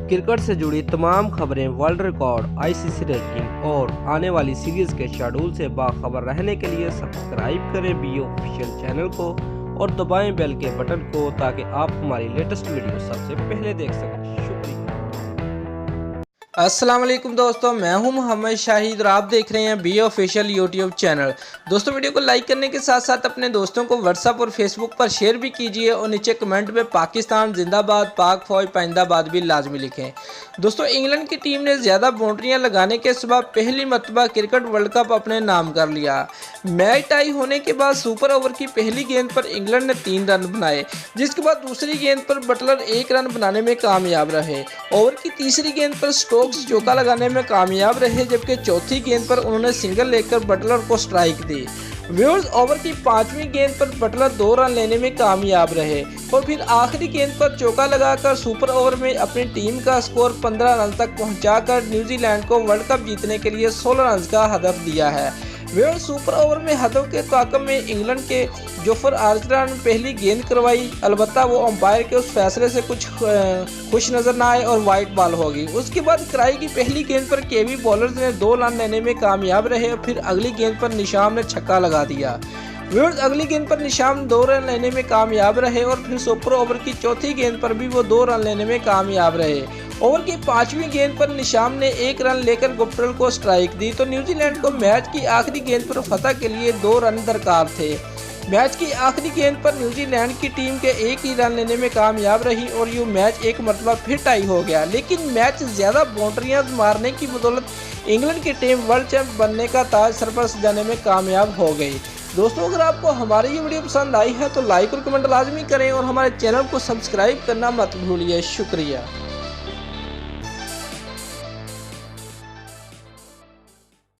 Cricket से जुड़ी तमाम खबरें, वर्ल्ड रिकॉर्ड, आईसीसी रैंकिंग और आने वाली सीरीज के शेड्यूल से बाखबर रहने के लिए सब्सक्राइब करें बी ऑफिशियल चैनल को और दबाएं बेल के बटन को ताकि आप हमारी लेटेस्ट वीडियो सबसे पहले देख सकें। शुक्रिया। अस्सलाम वालेकुम दोस्तों, मैं हूं मोहम्मद शाहिद और आप देख रहे हैं बी ऑफिशियल यूट्यूब चैनल। दोस्तों, वीडियो को लाइक करने के साथ साथ अपने दोस्तों को व्हाट्सएप और फेसबुक पर शेयर भी कीजिए और नीचे कमेंट में पाकिस्तान जिंदाबाद, पाक फौज पाइंदाबाद भी लाजमी लिखें। दोस्तों, इंग्लैंड की टीम ने ज़्यादा बाउंड्रियां लगाने के सबब पहली मरतबा क्रिकेट वर्ल्ड कप अपने नाम कर लिया। मैच टाई होने के बाद सुपर ओवर की पहली गेंद पर इंग्लैंड ने 3 रन बनाए, जिसके बाद दूसरी गेंद पर बटलर 1 रन बनाने में कामयाब रहे। ओवर की तीसरी गेंद पर स्टोक्स चौका लगाने में कामयाब रहे, जबकि चौथी गेंद पर उन्होंने सिंगल लेकर बटलर को स्ट्राइक दी। व्यूअर्स, ओवर की 5वीं गेंद पर बटलर 2 रन लेने में कामयाब रहे और फिर आखिरी गेंद पर चौका लगाकर सुपर ओवर में अपनी टीम का स्कोर 15 रन तक पहुंचाकर न्यूजीलैंड को वर्ल्ड कप जीतने के लिए 16 रन का हदफ दिया है। व्यूअर्स, सुपर ओवर में हदफ के ताक़ब में इंग्लैंड के जोफर आर्चर ने पहली गेंद करवाई, अलबत्ता वो अंपायर के उस फैसले से कुछ खुश नजर न आए और वाइट बॉल हो गई। उसके बाद कराई की पहली गेंद पर केवी बॉलर्स ने 2 रन लेने में कामयाब रहे और फिर अगली गेंद पर निशाम ने छक्का लगा दिया। व्यूअर्स, अगली गेंद पर निशाम 2 रन लेने में कामयाब रहे और फिर सुपर ओवर की चौथी गेंद पर भी वो 2 रन लेने में कामयाब रहे। ओवर की 5वीं गेंद पर निशाम ने 1 रन लेकर गुप्टल को स्ट्राइक दी, तो न्यूजीलैंड को मैच की आखिरी गेंद पर फतह के लिए 2 रन दरकार थे। मैच की आखिरी गेंद पर न्यूजीलैंड की टीम के 1 ही रन लेने में कामयाब रही और यूँ मैच एक मरतबा फिर टाई हो गया, लेकिन मैच ज़्यादा बाउंड्रियां मारने की बदौलत इंग्लैंड की टीम वर्ल्ड चैंप बनने का ताज सर पर सजाने में कामयाब हो गई। दोस्तों, अगर आपको हमारी ये वीडियो पसंद आई है तो लाइक और कमेंट लाजमी करें और हमारे चैनल को सब्सक्राइब करना मत भूलिए। शुक्रिया।